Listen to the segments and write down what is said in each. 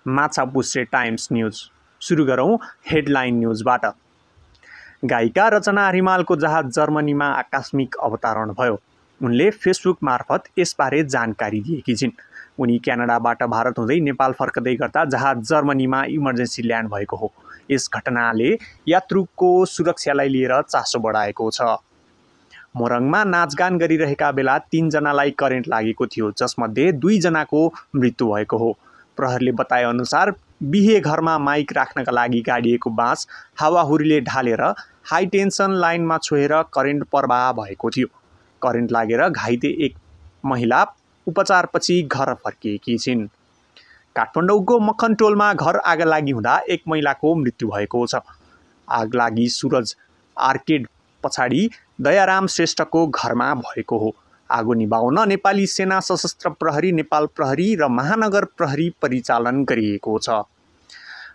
Machhapuchhre Times news. सुरु गरौँ headline न्यूजबाट। गायिका रचना रिमालको जहाज जर्मनीमा आकस्मिक अवतरण भयो। उनले फेसबुक मार्फत यसबारे जानकारी दिएकी छिन्। उनी क्यानाडाबाट भारत हुँदै नेपाल फर्कदै गर्दा जहाज जर्मनीमा इमर्जेन्सी ल्यान्ड भएको हो। यस घटनाले यात्रुको सुरक्षालाई लिएर चासो बढाएको छ। मोरङमा नाचगान गरिरहेका बेला 3 जनालाई करेन्ट लागेको थियो, जसमध्ये 2 जनाको मृत्यु भएको हो। प्रहरीले बताए अनुसार बिहे घरमा माइक राख्नका लागि गाडिएको बाँस हावाहुरीले ढालेर हाई टेन्सन लाइनमा छोएर करेन्ट प्रवाह भएको थियो। करेन्ट लागेर घाइते एक महिला उपचारपछि घर फर्किएकी छिन्। काठमाडौँको मखनटोलमा घर आगलागी हुँदा एक महिलाको मृत्यु भएको छ। आगलागी सुरज आर्केड पछाडि दयाराम श्रेष्ठको घरमा भएको हो। आगो निभाउन नेपाली सेना, सशस्त्र प्रहरी, नेपाल प्रहरी र महानगर प्रहरी परिचालन गरिएको छ।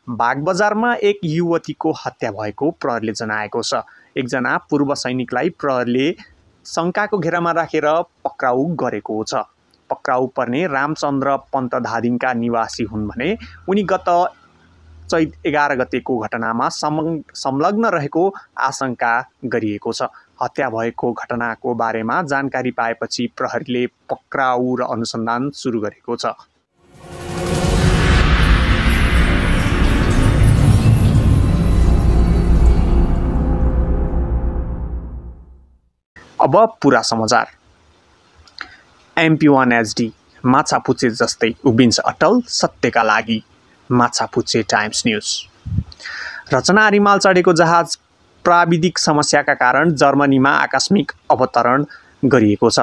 बागबजारमा एक युवतीको हत्या भएको प्रहरीले जनाएको छ। एकजना पूर्व सैनिकलाई प्रहरीले शङ्काको घेरामा राखेर पक्राउ गरेको छ। पक्राउ पर्ने रामचन्द्र पन्त धादिङका निवासी हुन् भने उनी गत चैत 11 गतेको घटनामा संलग्न रहेको आशंका गरिएको छ। हत्या भएको घटनाको बारेमा जानकारी पाएपछि प्रहरीले पक्राउ र अनुसन्धान सुरु गरेको छ। अब पुरा समाचार। MP1 HD माछापुच्छ्रे जस्तै उभिन्छ अटल सत्यका लागि। Machhapuchhre Times News. रचना रिमाल चढेको जहाज प्राविधिक समस्याका कारण जर्मनीमा आकस्मिक अवतरण गरिएको छ।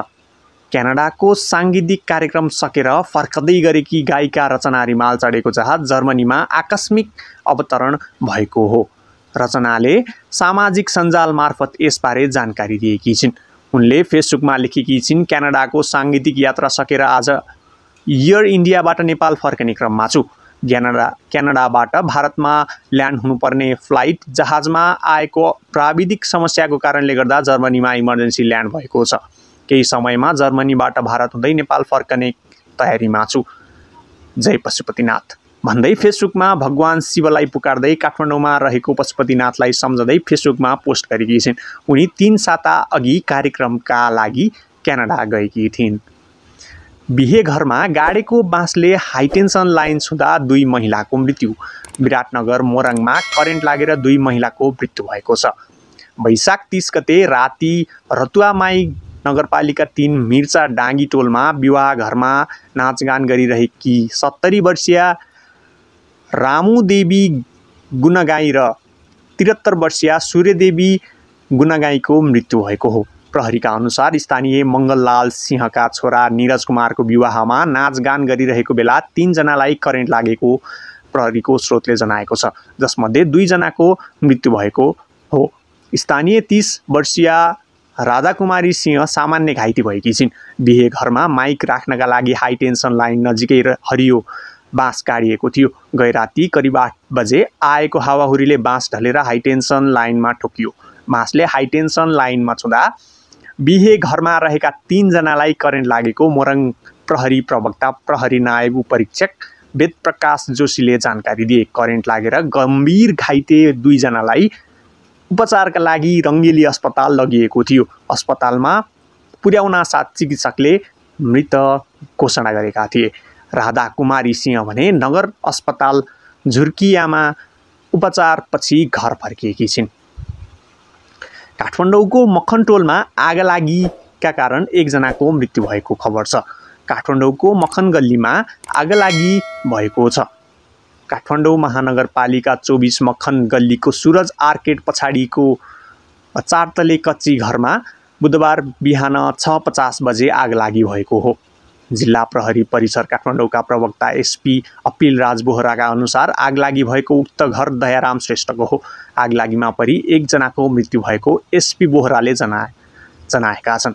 क्यानाडाको सांगीतिक कार्यक्रम सकेर फर्कदै गरेकी गायिका रचना रिमाल चढेको जहाज जर्मनीमा आकस्मिक अवतरण भएको हो। रचनाले सामाजिक सञ्जाल मार्फत यसबारे जानकारी दिएकी छिन्। उनले फेसबुकमा लेखेकी छिन्, क्यानाडाको सांगीतिक यात्रा सकेर आज एयर इन्डियाबाट नेपाल फर्कने क्रममा छु। क्यानाडाबाट भारतमा ल्यान्ड हुनुपर्ने फ्लाइट जहाजमा आएको प्राविधिक समस्याको कारणले गर्दा जर्मनीमा इमर्जेन्सी ल्यान्ड भएको छ। केही समयमा जर्मनीबाट भारत हुँदै नेपाल फर्कने तयारीमा छु। जय पशुपतिनाथ भन्दै फेसबुकमा भगवान शिवलाई पुकार्दै काठमाडौँमा रहेको पशुपतिनाथलाई सम्झँदै फेसबुकमा पोस्ट गरेकी छिन्। उनी 3 साता अघि कार्यक्रमका लागि क्यानाडा गएकी थिइन्। बिहे घरमा गाडेको बाँसले हाइटेन्सन लाइन छुँदा 2 महिलाको मृत्यु। विराटनगर मोरङमा करेन्ट लागेर 2 महिलाको मृत्यु भएको छ। वैशाख 30 गते राति रतुवामाई नगरपालिका 3 मिर्चा डाँगी टोलमा विवाह घरमा नाचगान गरिरहेकी 70 वर्षीय रामुदेवी गुणगाई र 73 वर्षीय सूर्यदेवी गुणगाईको मृत्यु भएको हो। प्रहरीका अनुसार स्थानीय मङ्गललाल सिंहका छोरा निरज कुमारको विवाहमा नाचगान गरिरहेको बेला 3 जनालाई करेन्ट लागेको प्रहरीको स्रोतले जनाएको छ, जसमध्ये 2 जनाको मृत्यु भएको हो। स्थानीय 30 वर्षीय राधाकुमारी सिंह सामान्य घाइते भएकी छिन्। बिहे घरमा माइक राख्नका लागि हाई टेन्सन लाइन नजिकै हरियो बाँस गाडिएको थियो। गैराती करिब 8 बजे आएको हावाहुरीले बाँस ढलेर हाई टेन्सन लाइनमा ठोकियो। बाँसले हाई टेन्सन लाइनमा छुँदा बिहे घरमा रहेका 3 जनालाई करेन्ट लागेको मोरङ प्रहरी प्रवक्ता प्रहरी नायब उपरीक्षक वेदप्रकाश जोशीले जानकारी दिए। करेन्ट लागेर गम्भीर घाइते 2 जनालाई उपचारका लागि रङ्गेली अस्पताल लगिएको थियो। अस्पतालमा पुर्याउन साथ चिकित्सकले मृत घोषणा गरेका थिए। राधा कुमारी सिंह भने नगर अस्पताल झुर्कियामा उपचारपछि घर फर्किएकी छिन्। काठमाडौँको मखनटोलमा आगलागीका कारण 1 जनाको मृत्यु भएको खबर छ। काठमाडौँको मखन गल्लीमा आगलागी भएको छ। काठमाडौँ महानगरपालिका 24 मखन गल्लीको सुरज आर्केड पछाडिको 4 तले कच्ची घरमा बुधबार बिहान 6:50 बजे आगलागी भएको हो। जिल्ला प्रहरी परिसर काठमाडौँका प्रवक्ता SP अपिल राज बोहराका अनुसार आगलागी भएको उक्त घर दयाराम श्रेष्ठको हो। आगलागीमा परि 1 जनाको मृत्यु भएको SP बोहराले जनाएका छन्।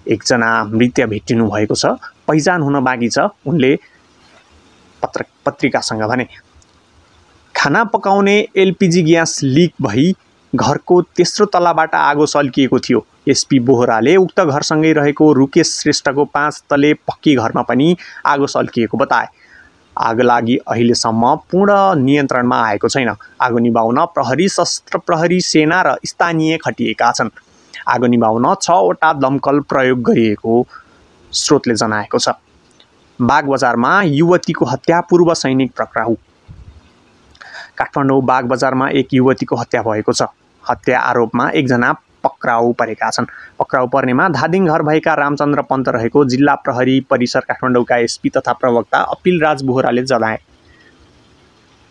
1 जना मृत्यु भेटिनु भएको छ, पहिचान हुन बाँकी छ। उनले पत्रिकासँग भने खाना पकाउने LPG ग्यास लिक भई घरको तेस्रो तलाबाट आगो सल्किएको थियो। SP बोहराले उक्त घरसँगै रहेको रुकेश श्रेष्ठको 5 तले पक्की घरमा पनि आगो सल्किएको बताए। आगलागी अहिलेसम्म पूर्ण नियन्त्रणमा आएको छैन। आगो निभाउन प्रहरी, सशस्त्र प्रहरी सेना र स्थानीय खटिएका छन्। आगो निभाउन 6वटा दमकल प्रयोग गरिएको स्रोतले जनाएको छ। बागबजारमा युवतीको हत्या, पूर्व सैनिक पक्राउ। काठमाडौँ बागबजारमा एक युवतीको हत्या भएको छ। हत्या आरोपमा एकजना पक्राउ परेका छन्। पक्राउ पर्नेमा धादिङ घर भएका रामचन्द्र पन्त रहेको जिल्ला प्रहरी परिसर काठमाडौँका एसपी तथा प्रवक्ता अपिल राज बोहराले जनाए।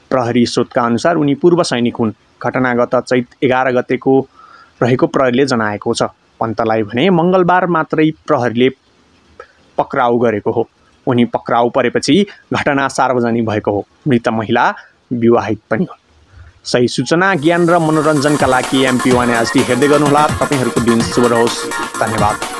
प्रहरी स्रोतका अनुसार उनी पूर्व सैनिक हुन्। घटना गत चैत 11 गतेको रहेको प्रहरीले जनाएको छ। पन्तलाई भने मङ्गलबार मात्रै प्रहरीले पक्राउ गरेको हो। उनी पक्राउ परेपछि घटना सार्वजनिक भएको हो। मृत महिला विवाहित पनि हुन्। सही सूचना, ज्ञान र मनोरञ्जनका लागि MP1 HD हेर्दै गर्नुहोला। तपाईहरूको दिन शुभ रहोस्। धन्यवाद।